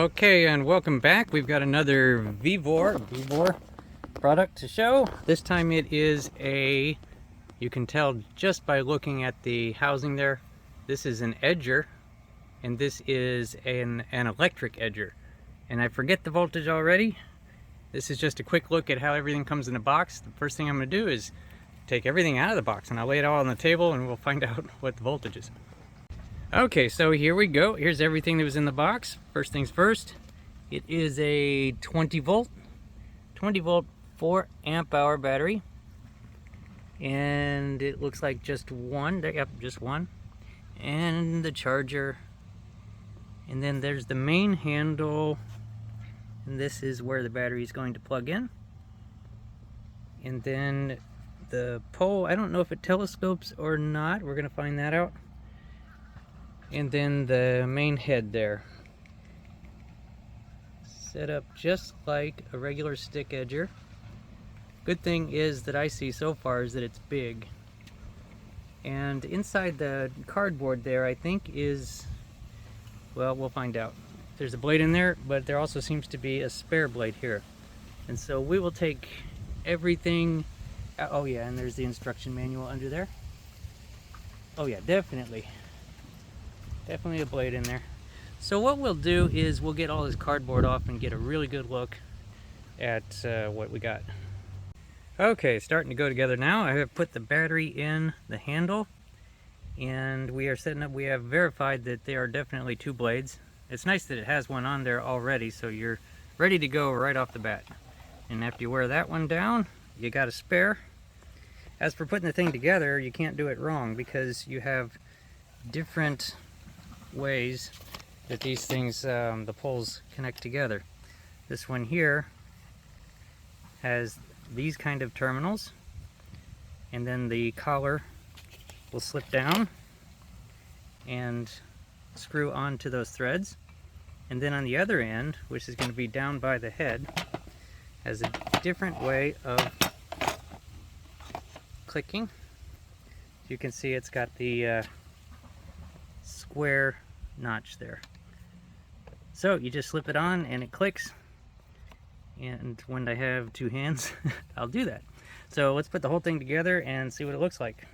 Okay, and welcome back. We've got another VEVOR product to show. This time it is you can tell just by looking at the housing there, this is an edger, and this is an electric edger. And I forget the voltage already. This is just a quick look at how everything comes in a box. The first thing I'm going to do is take everything out of the box, and I'll lay it all on the table, and we'll find out what the voltage is. Okay, so here we go. Here's everything that was in the box. First things first, it is a 20 volt 4 amp hour battery, and it looks like just one. Yep, just one. And the charger, and then there's the main handle, and this is where the battery is going to plug in. And then the pole, I don't know if it telescopes or not. We're gonna find that out. And then the main head there, set up just like a regular stick edger. Good thing is that I see so far is that it's big. And inside the cardboard there, I think is, well, we'll find out. There's a blade in there, but there also seems to be a spare blade here. And so we will take everything. Oh yeah, and there's the instruction manual under there. Oh yeah, definitely a blade in there. So what we'll do is we'll get all this cardboard off and get a really good look at what we got. Okay, starting to go together now. I have put the battery in the handle, and we are setting up. We have verified that there are definitely two blades. It's nice that it has one on there already, so you're ready to go right off the bat. And after you wear that one down, you got a spare. As for putting the thing together, you can't do it wrong because you have different ways that these things, the poles connect together. This one here has these kind of terminals, and then the collar will slip down and screw onto those threads. And then on the other end, which is going to be down by the head, has a different way of clicking. You can see it's got the square notch there. So you just slip it on and it clicks, and when I have two hands I'll do that. So let's put the whole thing together and see what it looks like.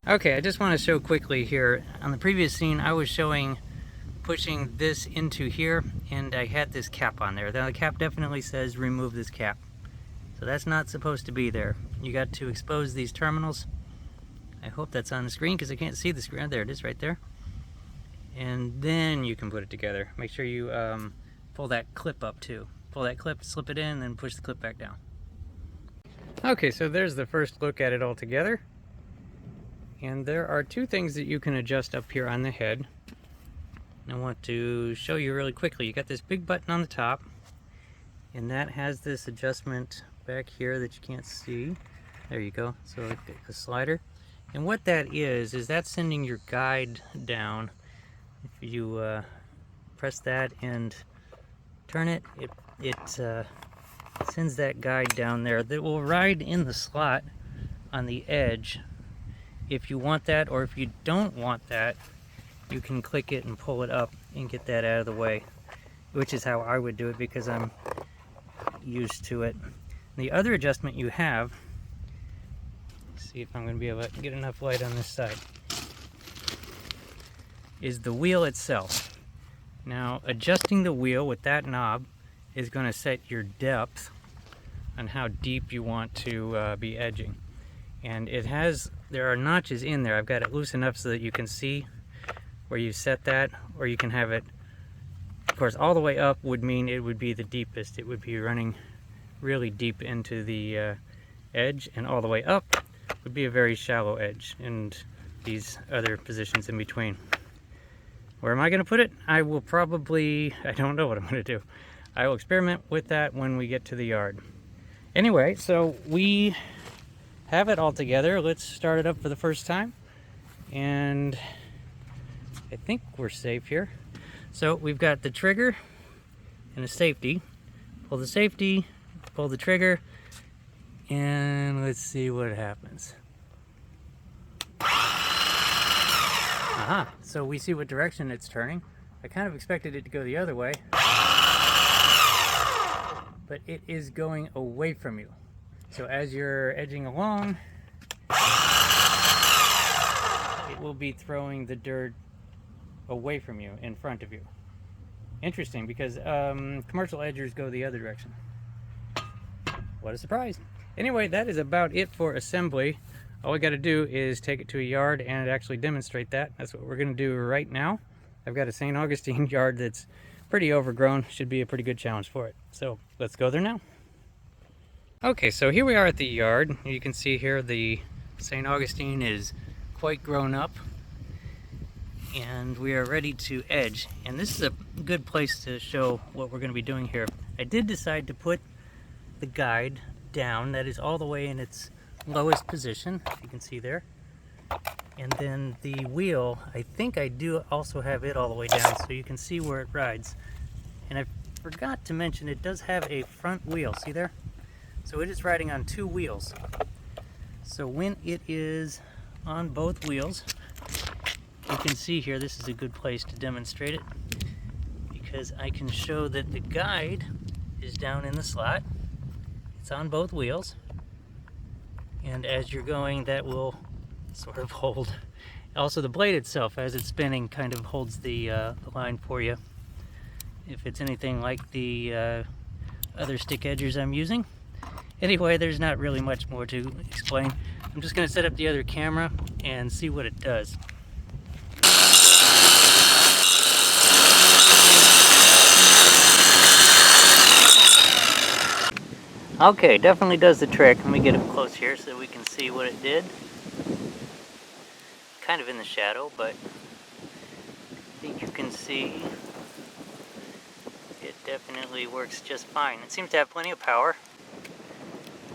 Okay, I just want to show quickly here. On the previous scene I was showing pushing this into here, and I had this cap on there. Now the cap definitely says remove this cap, so that's not supposed to be there. You got to expose these terminals. I hope that's on the screen because I can't see the screen. Oh, there it is right there. And then you can put it together. Make sure you pull that clip up too. Pull that clip, slip it in, then push the clip back down. Okay, so there's the first look at it all together. And there are two things that you can adjust up here on the head. I want to show you really quickly. You got this big button on the top, and that has this adjustment back here that you can't see. There you go. So a slider. And what that is that's sending your guide down. If you press that and turn it, it sends that guide down there that will ride in the slot on the edge. If you want that, or if you don't want that, you can click it and pull it up and get that out of the way, which is how I would do it because I'm used to it. The other adjustment you have, let's see if I'm going to be able to get enough light on this side, is the wheel itself. Now adjusting the wheel with that knob is going to set your depth on how deep you want to be edging. And there are notches in there. I've got it loose enough so that you can see where you set that, or you can have it, of course, all the way up would mean it would be the deepest. It would be running really deep into the edge, and all the way up would be a very shallow edge, and these other positions in between. Where am I going to put it? I don't know what I'm going to do. I will experiment with that when we get to the yard. Anyway, so we have it all together. Let's start it up for the first time. And I think we're safe here. So we've got the trigger and a safety. Pull the safety, pull the trigger, and let's see what happens. Aha, so we see what direction it's turning. I kind of expected it to go the other way. but it is going away from you. So as you're edging along, it will be throwing the dirt away from you, in front of you. Interesting, because commercial edgers go the other direction. What a surprise. Anyway, that is about it for assembly. All we got to do is take it to a yard and actually demonstrate that. That's what we're going to do right now. I've got a St. Augustine yard that's pretty overgrown. Should be a pretty good challenge for it. So let's go there now. Okay, so here we are at the yard. You can see here the St. Augustine is quite grown up, and we are ready to edge. And this is a good place to show what we're going to be doing here. I did decide to put the guide down, that is all the way in its lowest position, you can see there. And then the wheel, I think I do also have it all the way down so you can see where it rides. And I forgot to mention it does have a front wheel, see there? So it is riding on 2 wheels. So when it is on both wheels, you can see here, this is a good place to demonstrate it, because I can show that the guide is down in the slot. It's on both wheels, and as you're going, that will sort of hold. Also, the blade itself, as it's spinning, kind of holds the line for you. If it's anything like the other stick edgers I'm using. Anyway, there's not really much more to explain. I'm just going to set up the other camera and see what it does. Okay, definitely does the trick. Let me get up close here so we can see what it did. Kind of in the shadow, but I think you can see it definitely works just fine. It seems to have plenty of power.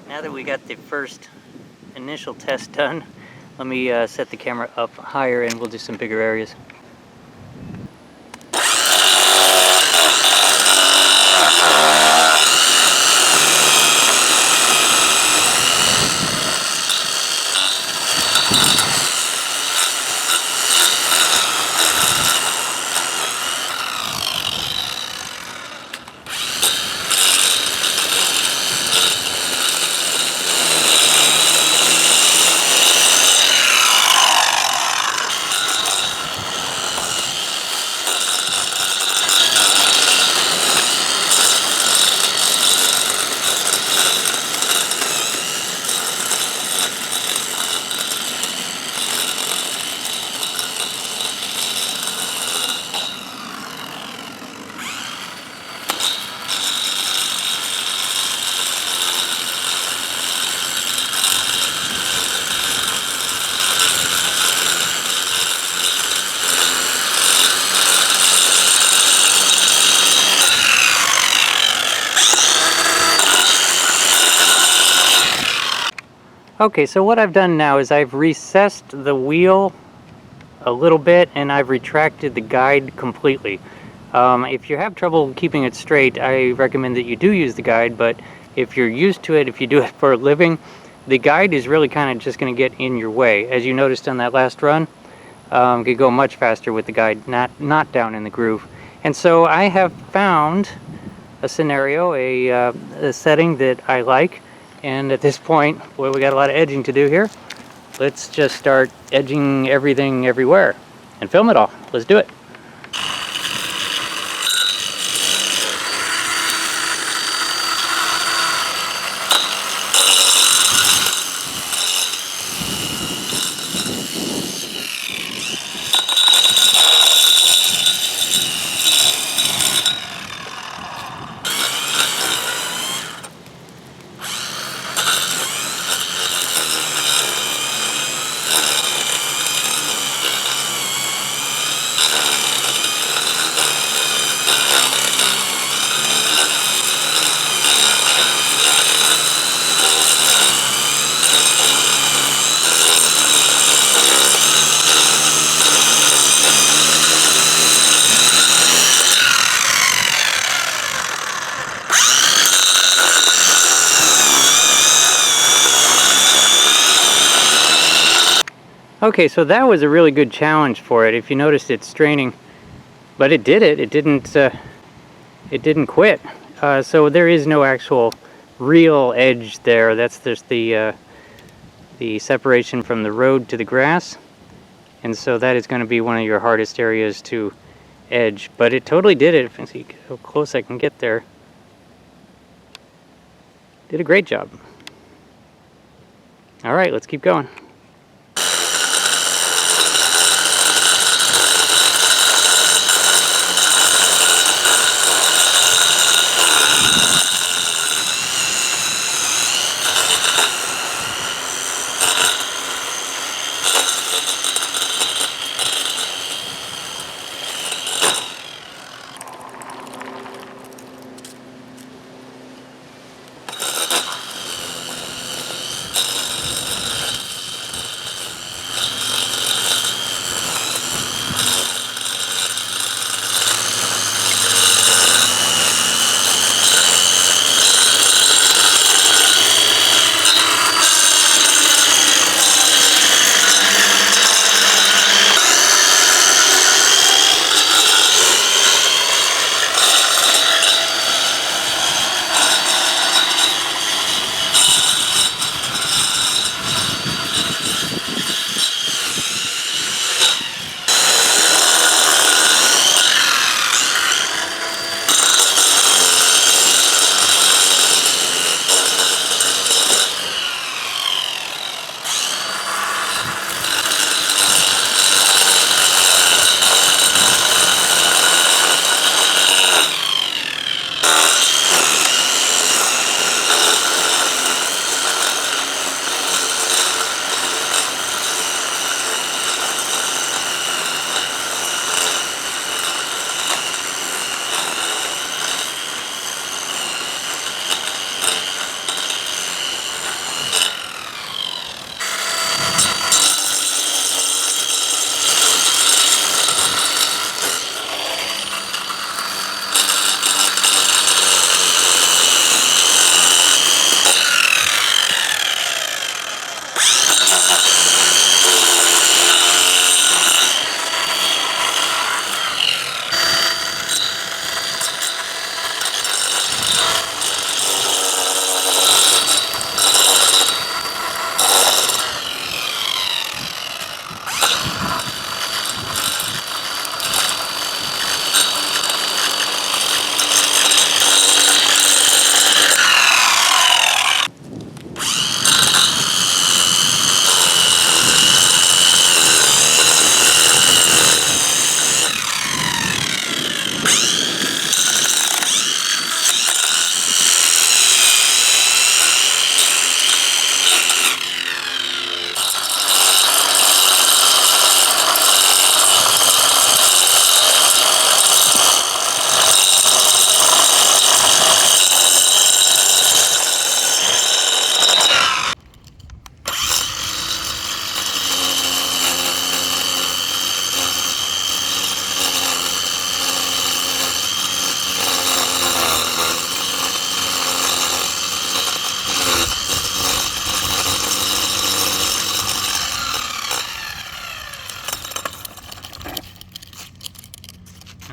Now that we got the first initial test done, let me set the camera up higher and we'll do some bigger areas. Okay, so what I've done now is I've recessed the wheel a little bit and I've retracted the guide completely. If you have trouble keeping it straight, I recommend that you do use the guide, but if you're used to it, if you do it for a living, the guide is really kind of just going to get in your way. As you noticed on that last run, you could go much faster with the guide not down in the groove. And so I have found a scenario, a setting that I like. And at this point, boy, we got a lot of edging to do here. Let's just start edging everything everywhere and film it all. Let's do it. Okay, so that was a really good challenge for it. If you noticed, it's straining, but it did it. It didn't quit. So there is no actual real edge there. That's just the separation from the road to the grass. And so that is going to be one of your hardest areas to edge. But it totally did it. Let's see how close I can get there. Did a great job. All right, let's keep going.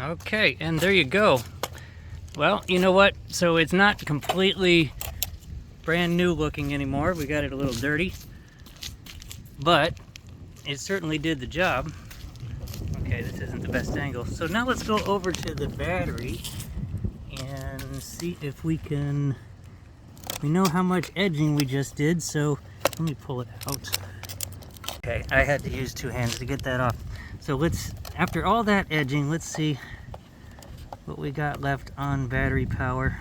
Okay, and there you go. Well, you know what? So it's not completely brand new looking anymore. We got it a little dirty, but it certainly did the job. Okay, this isn't the best angle. So now let's go over to the battery and see if we can, we know how much edging we just did, so let me pull it out. Okay, I had to use two hands to get that off. So let's, after all that edging, let's see what we got left on battery power.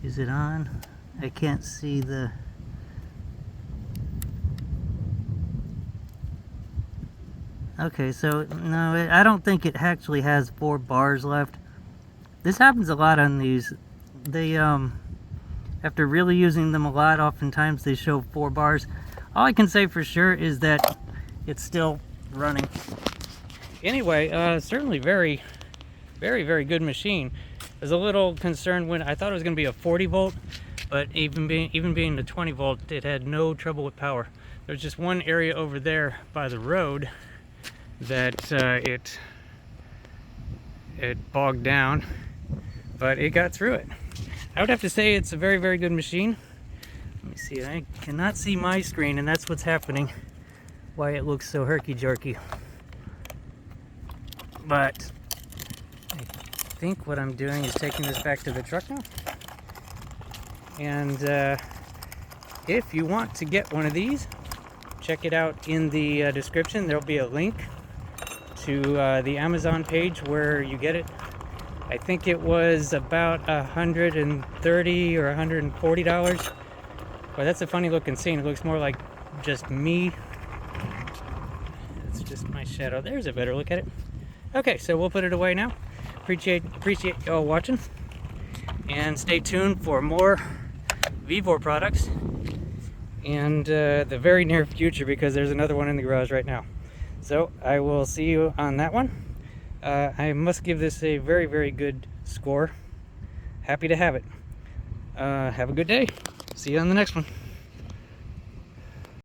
Is it on? I can't see the... Okay, so no, I don't think it actually has 4 bars left. This happens a lot on these. They, after really using them a lot, oftentimes they show 4 bars. All I can say for sure is that it's still running. Anyway, certainly very, very good machine. I was a little concerned when I thought it was going to be a 40 volt, but even being the 20 volt, it had no trouble with power. There's just one area over there by the road that it bogged down, but it got through it. I would have to say it's a very, very good machine. Let me see, I cannot see my screen, and that's what's happening, why it looks so herky-jerky. But I think what I'm doing is taking this back to the truck now. And if you want to get one of these, check it out in the description. There'll be a link to the Amazon page where you get it. I think it was about $130 or $140. Well, that's a funny looking scene. It looks more like just me. It's just my shadow. There's a better look at it. Okay, so we'll put it away now. Appreciate y'all watching, and stay tuned for more VEVOR products in the very near future, because there's another one in the garage right now. So I will see you on that one. I must give this a very, very good score. Happy to have it. Have a good day. See you on the next one.